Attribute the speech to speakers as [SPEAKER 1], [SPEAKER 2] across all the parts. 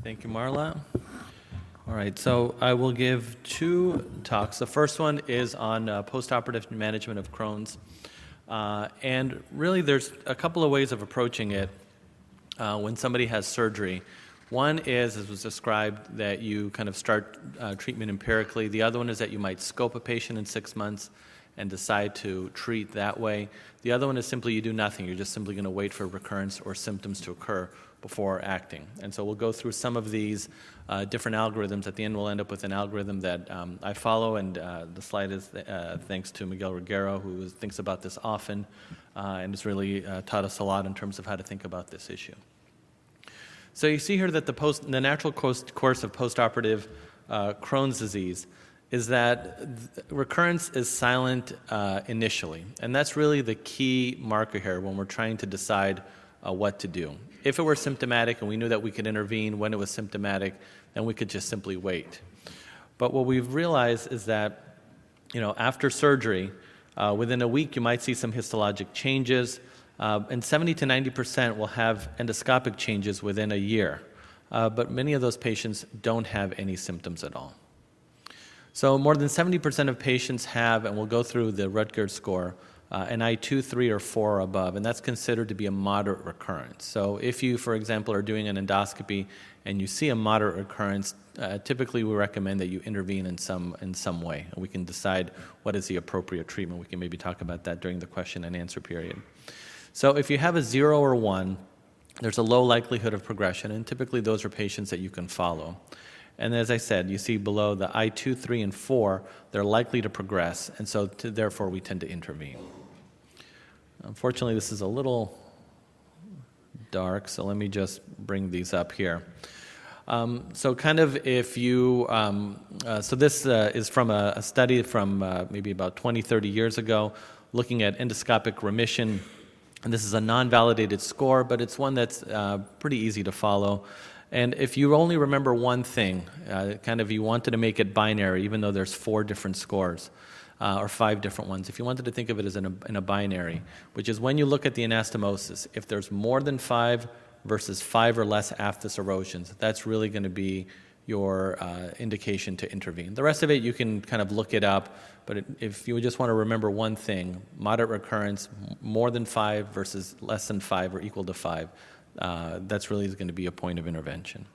[SPEAKER 1] Thank you, Marla. All right, so I will give two talks. The first one is on postoperative management of Crohn's. And really, there's a couple of ways of approaching it when somebody has surgery. One is, as was described, that you kind of start treatment empirically. The other one is that you might scope a patient in 6 months and decide to treat that way. The other one is simply you do nothing. You're just simply going to wait for recurrence or symptoms to occur before acting. And so we'll go through some of these different algorithms. At the end, we'll end up with an algorithm that I follow, and the slide is thanks to Miguel Reguero, who thinks about this often and has really taught us a lot in terms of how to think about this issue. So you see here that the natural course of postoperative Crohn's disease is that recurrence is silent initially. And that's really the key marker here when we're trying to decide what to do. If it were symptomatic and we knew that we could intervene when it was symptomatic, then we could just simply wait. But what we've realized is that, after surgery, within a week you might see some histologic changes, and 70 to 90% will have endoscopic changes within a year. But many of those patients don't have any symptoms at all. So more than 70% of patients have, and we'll go through the Rutgers score, an I2, 3, or 4 or above, and that's considered to be a moderate recurrence. So if you, for example, are doing an endoscopy and you see a moderate recurrence, typically we recommend that you intervene in some way, and we can decide what is the appropriate treatment. We can maybe talk about that during the question and answer period. So if you have a 0 or 1, there's a low likelihood of progression, and typically those are patients that you can follow. And as I said, you see below the I2, 3, and 4, they're likely to progress, and so therefore we tend to intervene. Unfortunately, this is a little dark, so let me just bring these up here. So kind of if you, so this is from a study from maybe about 20, 30 years ago, looking at endoscopic remission. And this is a non-validated score, but it's one that's pretty easy to follow. And if you only remember one thing, kind of you wanted to make it binary, even though there's 4 different scores, or 5 different ones. If you wanted to think of it as in a binary, which is when you look at the anastomosis, if there's more than 5 versus 5 or less aphthous erosions, that's really going to be your indication to intervene. The rest of it, you can kind of look it up, but if you just want to remember one thing, moderate recurrence, more than 5 versus less than 5 or equal to 5, that's really going to be a point of intervention.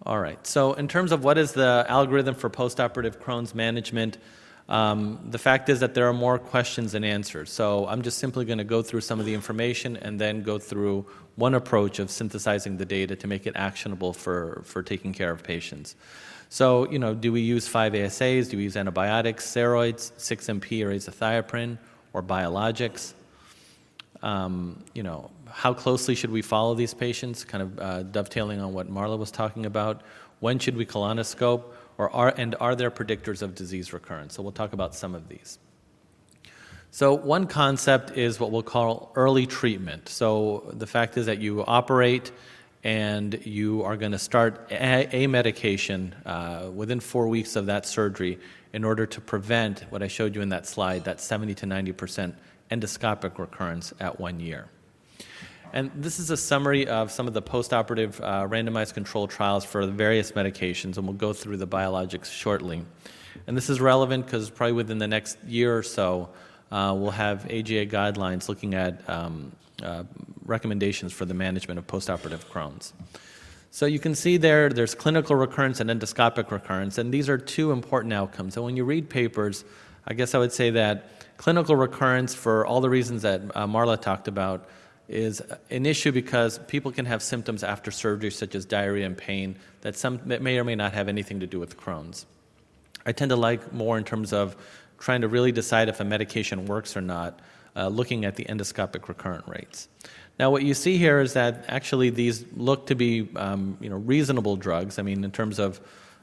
[SPEAKER 1] All right, so in terms of what is the algorithm for postoperative Crohn's management, the fact is that there are more questions than answers. So I'm just simply going to go through some of the information and then go through one approach of synthesizing the data to make it actionable for taking care of patients. So, do we use 5-ASAs? Do we use antibiotics, steroids, 6-MP or azathioprine, or biologics? How closely should we follow these patients, kind of dovetailing on what Marla was talking about? When should we colonoscope? And are there predictors of disease recurrence? So we'll talk about some of these. So one concept is what we'll call early treatment. So the fact is that you operate and you are going to start a medication within 4 weeks of that surgery in order to prevent what I showed you in that slide, that 70 to 90% endoscopic recurrence at 1 year. And this is a summary of some of the postoperative randomized controlled trials for the various medications, and we'll go through the biologics shortly. And this is relevant because probably within the next year or so, we'll have AGA guidelines looking at recommendations for the management of postoperative Crohn's. So you can see there's clinical recurrence and endoscopic recurrence, and these are 2 important outcomes. So when you read papers, I guess I would say that clinical recurrence, for all the reasons that Marla talked about, is an issue because people can have symptoms after surgery such as diarrhea and pain that may or may not have anything to do with Crohn's. I tend to like more in terms of trying to really decide if a medication works or not, looking at the endoscopic recurrent rates. Now what you see here is that actually these look to be reasonable drugs. I mean, in terms of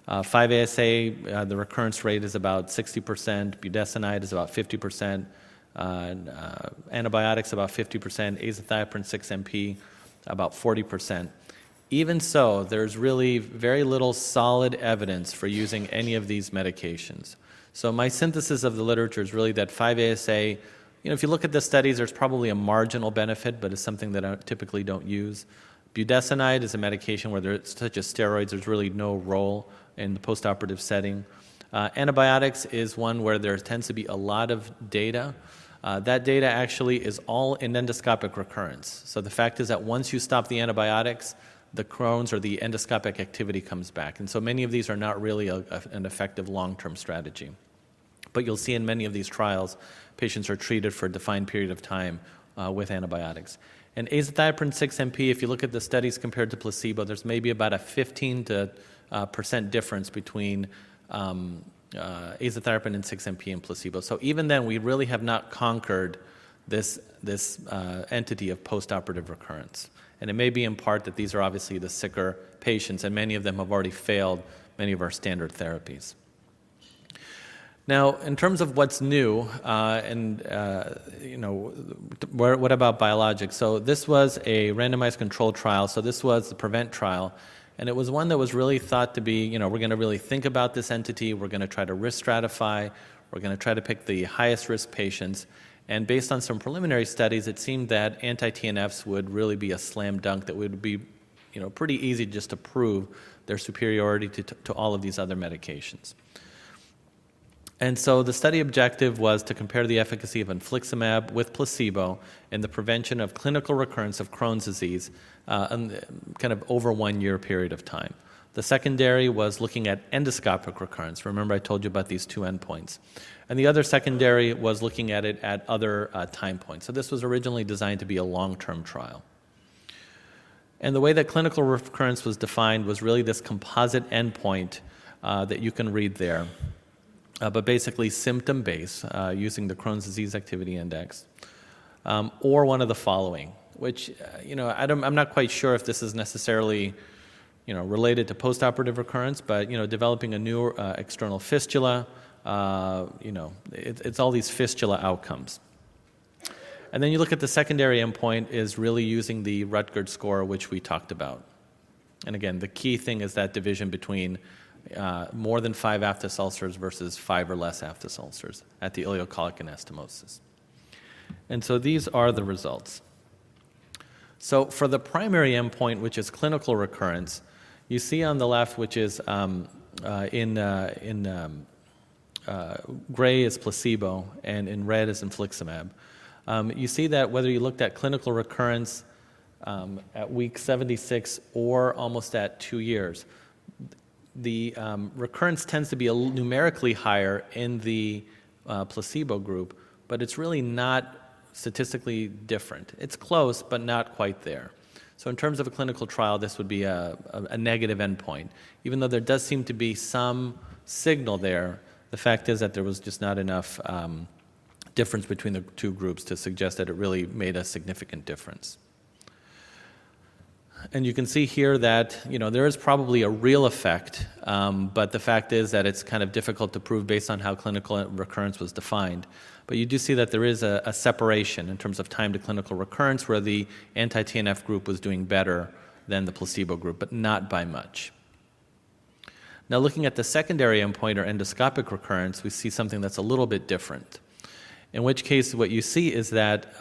[SPEAKER 1] 5-ASA, the recurrence rate is about 60%, budesonide is about 50%, antibiotics about 50%, azathioprine 6-MP about 40%. Even so, there's really very little solid evidence for using any of these medications. So my synthesis of the literature is really that 5-ASA, if you look at the studies, there's probably a marginal benefit, but it's something that I typically don't use. Budesonide is a medication where there's such as steroids, there's really no role in the postoperative setting. Antibiotics is one where there tends to be a lot of data. That data actually is all in endoscopic recurrence. So the fact is that once you stop the antibiotics, the Crohn's or the endoscopic activity comes back. And so many of these are not really an effective long-term strategy. But you'll see in many of these trials, patients are treated for a defined period of time with antibiotics. And azathioprine 6-MP, if you look at the studies compared to placebo, there's maybe about a 15% difference between azathioprine and 6-MP and placebo. So even then, we really have not conquered this entity of postoperative recurrence. And it may be in part that these are obviously the sicker patients, and many of them have already failed many of our standard therapies. Now, in terms of what's new, what about biologics? So this was a randomized controlled trial. So this was the PREVENT trial. And it was one that was really thought to be, we're going to really think about this entity. We're going to try to risk stratify. We're going to try to pick the highest risk patients. And based on some preliminary studies, it seemed that anti-TNFs would really be a slam dunk, that would be, pretty easy just to prove their superiority to all of these other medications. And so the study objective was to compare the efficacy of infliximab with placebo in the prevention of clinical recurrence of Crohn's disease kind of over a 1 year period of time. The secondary was looking at endoscopic recurrence. Remember I told you about these two endpoints. And the other secondary was looking at it at other time points. So this was originally designed to be a long-term trial. And the way that clinical recurrence was defined was really this composite endpoint that you can read there. But basically symptom-based, using the Crohn's Disease Activity Index, or one of the following, which, I'm not quite sure if this is necessarily, related to postoperative recurrence, but, developing a new external fistula, it's all these fistula outcomes. And then you look at the secondary endpoint is really using the Rutgers score, which we talked about. And again, the key thing is that division between more than 5 aphthous ulcers versus 5 or less aphthous ulcers at the ileocolic anastomosis. And so these are the results. So for the primary endpoint, which is clinical recurrence, you see on the left, which is gray is placebo and in red is infliximab. You see that whether you looked at clinical recurrence at week 76 or almost at 2 years, the recurrence tends to be numerically higher in the placebo group, but it's really not statistically different. It's close, but not quite there. So in terms of a clinical trial, this would be a negative endpoint. Even though there does seem to be some signal there, the fact is that there was just not enough difference between the two groups to suggest that it really made a significant difference. And you can see here that, there is probably a real effect, but the fact is that it's kind of difficult to prove based on how clinical recurrence was defined. But you do see that there is a separation in terms of time to clinical recurrence where the anti-TNF group was doing better than the placebo group, but not by much. Now looking at the secondary endpoint or endoscopic recurrence, we see something that's a little bit different. In which case what you see is that,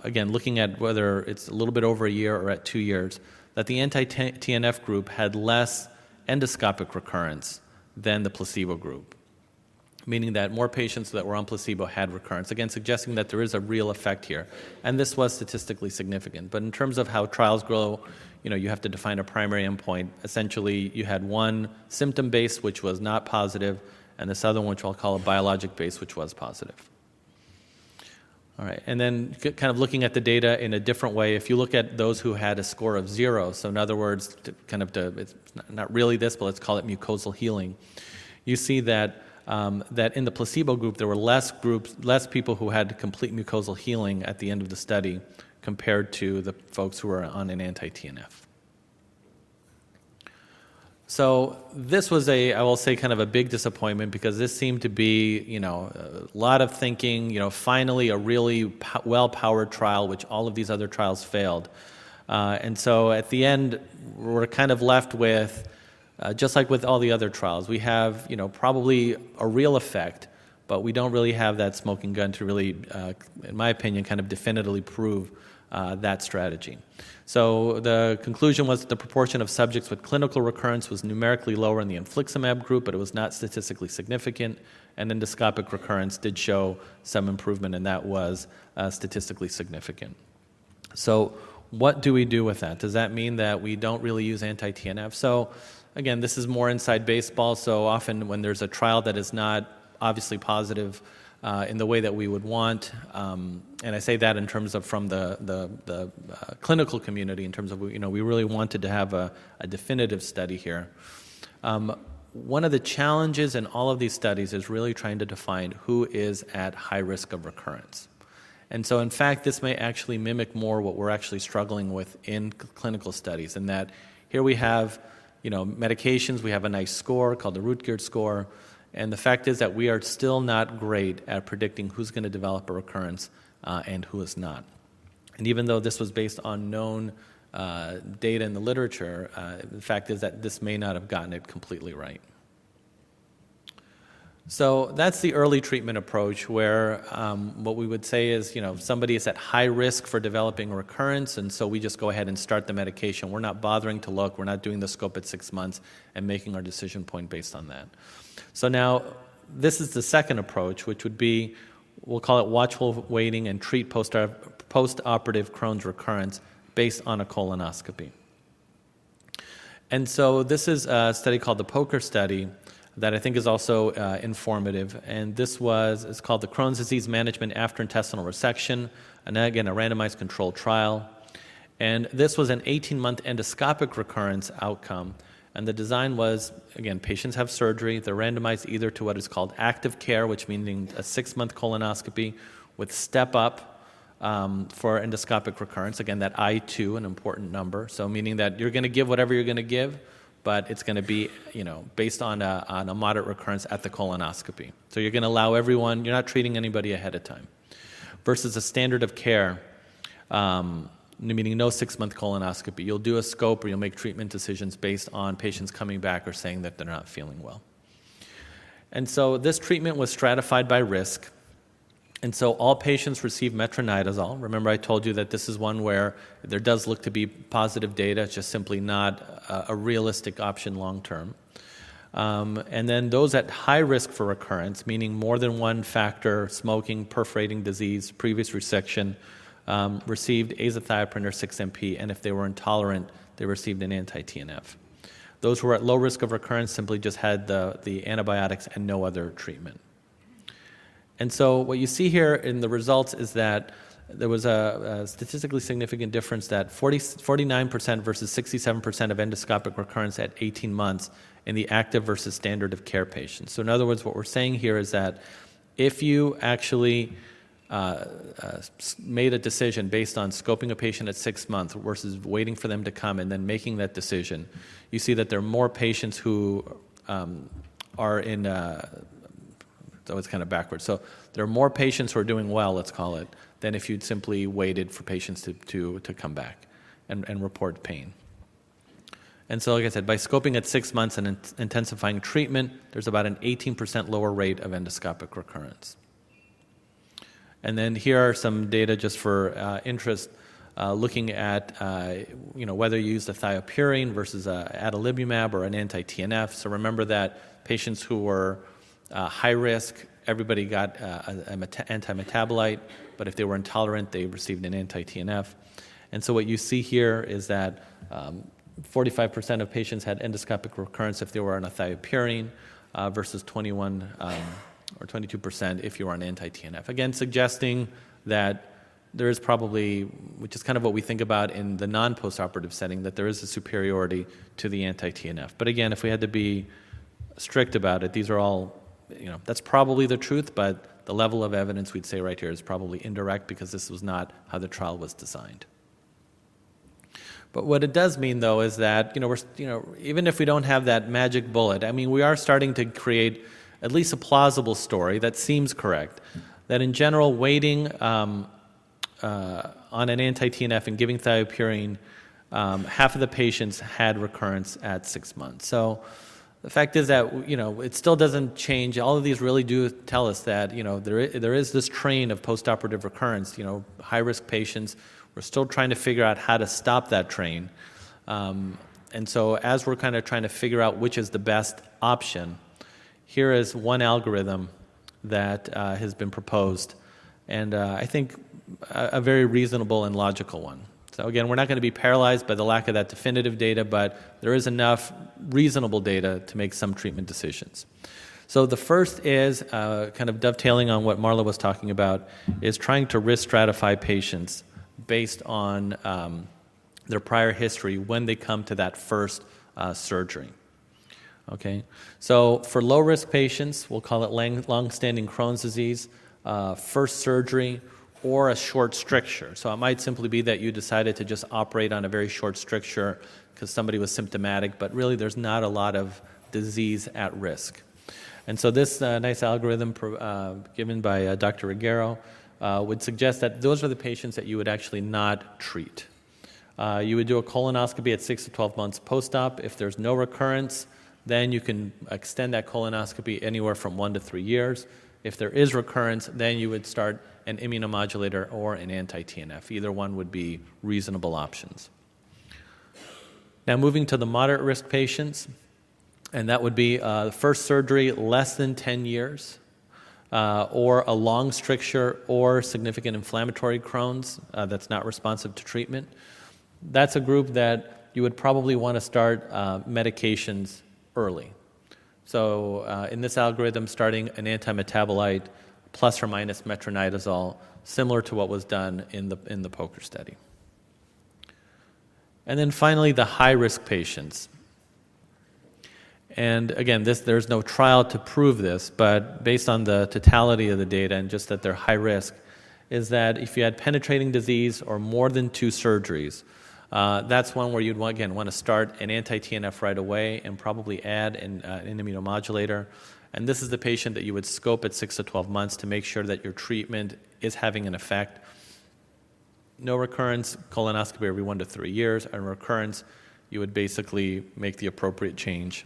[SPEAKER 1] again, looking at whether it's a little bit over a year or at 2 years, that the anti-TNF group had less endoscopic recurrence than the placebo group, meaning that more patients that were on placebo had recurrence, again, suggesting that there is a real effect here. And this was statistically significant. But in terms of how trials grow, you have to define a primary endpoint. Essentially, you had one symptom-based, which was not positive, and this other one, which I'll call a biologic-based, which was positive. All right, and then kind of looking at the data in a different way, if you look at those who had a score of 0, so in other words, it's not really this, but let's call it mucosal healing, you see that that in the placebo group, there were less people who had complete mucosal healing at the end of the study compared to the folks who were on an anti-TNF. So this was I will say, kind of a big disappointment because this seemed to be, a lot of thinking, finally a really well-powered trial, which all of these other trials failed. And so at the end, we're kind of left with, just like with all the other trials, we have, probably a real effect, but we don't really have that smoking gun to really, in my opinion, kind of definitively prove that strategy. So the conclusion was that the proportion of subjects with clinical recurrence was numerically lower in the infliximab group, but it was not statistically significant, and endoscopic recurrence did show some improvement, and that was statistically significant. So what do we do with that? Does that mean that we don't really use anti-TNF? So again, this is more inside baseball, so often when there's a trial that is not obviously positive in the way that we would want, and I say that in terms of from the clinical community, in terms of, we really wanted to have a definitive study here. One of the challenges in all of these studies is really trying to define who is at high risk of recurrence. And so in fact, this may actually mimic more what we're actually struggling with in clinical studies, in that here we have, medications, we have a nice score called the Root-Geert score, and the fact is that we are still not great at predicting who's going to develop a recurrence and who is not. And even though this was based on known data in the literature, the fact is that this may not have gotten it completely right. So that's the early treatment approach, where what we would say is, somebody is at high risk for developing a recurrence, and so we just go ahead and start the medication. We're not bothering to look. We're not doing the scope at 6 months and making our decision point based on that. So now this is the second approach, which would be, we'll call it watchful waiting and treat post-operative Crohn's recurrence based on a colonoscopy. And so this is a study called the POKER study that I think is also informative. And this is called the Crohn's Disease Management After Intestinal Resection, and again, a randomized controlled trial. And this was an 18-month endoscopic recurrence outcome. And the design was, again, patients have surgery. They're randomized either to what is called active care, which meaning a 6-month colonoscopy with step up for endoscopic recurrence. Again, that I2, an important number. So meaning that you're going to give whatever you're going to give, but it's going to be, based on a moderate recurrence at the colonoscopy. So you're going to allow everyone, you're not treating anybody ahead of time. Versus a standard of care, meaning no 6-month colonoscopy. You'll do a scope or you'll make treatment decisions based on patients coming back or saying that they're not feeling well. And so this treatment was stratified by risk. And so all patients received metronidazole. Remember, I told you that this is one where there does look to be positive data. It's just simply not a realistic option long term. And then those at high risk for recurrence, meaning more than one factor, smoking, perforating disease, previous resection, received azathioprine or 6-MP, and if they were intolerant, they received an anti-TNF. Those who were at low risk of recurrence simply just had the antibiotics and no other treatment. And so what you see here in the results is that there was a statistically significant difference, that 49% versus 67% of endoscopic recurrence at 18 months in the active versus standard of care patients. So in other words, what we're saying here is that if you actually made a decision based on scoping a patient at 6 months versus waiting for them to come and then making that decision, you see that there are more patients who are in, so it's kind of backwards. So there are more patients who are doing well, let's call it, than if you'd simply waited for patients to come back and report pain. And so, like I said, by scoping at 6 months and intensifying treatment, there's about an 18% lower rate of endoscopic recurrence. And then here are some data just for interest, looking at whether you use the thiopurine versus adalimumab or an anti-TNF. So remember that patients who were high risk, everybody got an anti-metabolite, but if they were intolerant, they received an anti-TNF. And so what you see here is that 45% of patients had endoscopic recurrence if they were on a thiopurine versus 21 or 22% if you were on anti-TNF. Again, suggesting that there is probably, which is kind of what we think about in the non-postoperative setting, that there is a superiority to the anti-TNF. But again, if we had to be strict about it, these are all, that's probably the truth, but the level of evidence we'd say right here is probably indirect because this was not how the trial was designed. But what it does mean, though, is that even if we don't have that magic bullet, we are starting to create at least a plausible story that seems correct. That in general, waiting on an anti-TNF and giving thiopurine, half of the patients had recurrence at 6 months. So The fact is that, it still doesn't change. All of these really do tell us that, there is this train of postoperative recurrence, high-risk patients. We're still trying to figure out how to stop that train. And so as we're kind of trying to figure out which is the best option, here is one algorithm that has been proposed, and I think a very reasonable and logical one. So again, we're not going to be paralyzed by the lack of that definitive data, but there is enough reasonable data to make some treatment decisions. So the first is, kind of dovetailing on what Marla was talking about, is trying to risk stratify patients based on their prior history when they come to that first surgery. Okay, so for low-risk patients, we'll call it long-standing Crohn's disease, first surgery, or a short stricture. So it might simply be that you decided to just operate on a very short stricture because somebody was symptomatic, but really there's not a lot of disease at risk. And so this nice algorithm given by Dr. Ruggiero would suggest that those are the patients that you would actually not treat. You would do a colonoscopy at 6 to 12 months post-op. If there's no recurrence, then you can extend that colonoscopy anywhere from 1 to 3 years. If there is recurrence, then you would start an immunomodulator or an anti-TNF. Either one would be reasonable options. Now moving to the moderate risk patients, and that would be first surgery less than 10 years, or a long stricture or significant inflammatory Crohn's that's not responsive to treatment. That's a group that you would probably want to start medications early. So in this algorithm, starting an antimetabolite plus or minus metronidazole, similar to what was done in the POKER study. And then finally, the high-risk patients. And again, there's no trial to prove this, but based on the totality of the data and just that they're high risk, is that if you had penetrating disease or more than 2 surgeries, that's one where you'd want to start an anti-TNF right away and probably add an immunomodulator. And this is the patient that you would scope at 6 to 12 months to make sure that your treatment is having an effect. No recurrence, colonoscopy every 1 to 3 years, and recurrence, you would basically make the appropriate change,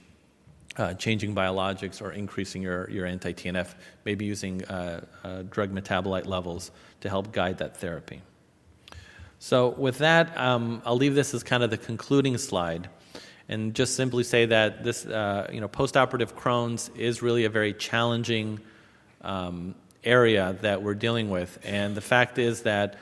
[SPEAKER 1] changing biologics or increasing your anti-TNF, maybe using drug metabolite levels to help guide that therapy. So with that, I'll leave this as kind of the concluding slide and just simply say that this, post-operative Crohn's is really a very challenging area that we're dealing with. And the fact is that,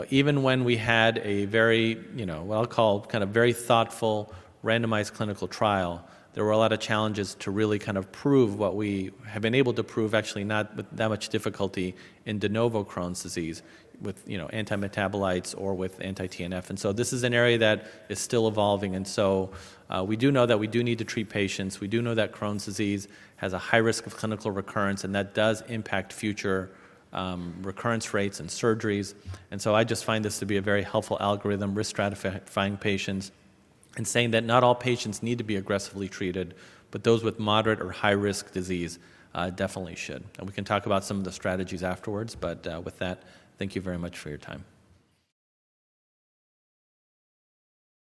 [SPEAKER 1] even when we had a very, what I'll call kind of very thoughtful randomized clinical trial, there were a lot of challenges to really kind of prove what we have been able to prove, actually not with that much difficulty in de novo Crohn's disease with antimetabolites or with anti-TNF. And so this is an area that is still evolving. And so we do know that we do need to treat patients. We do know that Crohn's disease has a high risk of clinical recurrence, and that does impact future recurrence rates and surgeries. And so I just find this to be a very helpful algorithm, risk stratifying patients, and saying that not all patients need to be aggressively treated, but those with moderate or high-risk disease definitely should. And we can talk about some of the strategies afterwards, but with that, thank you very much for your time.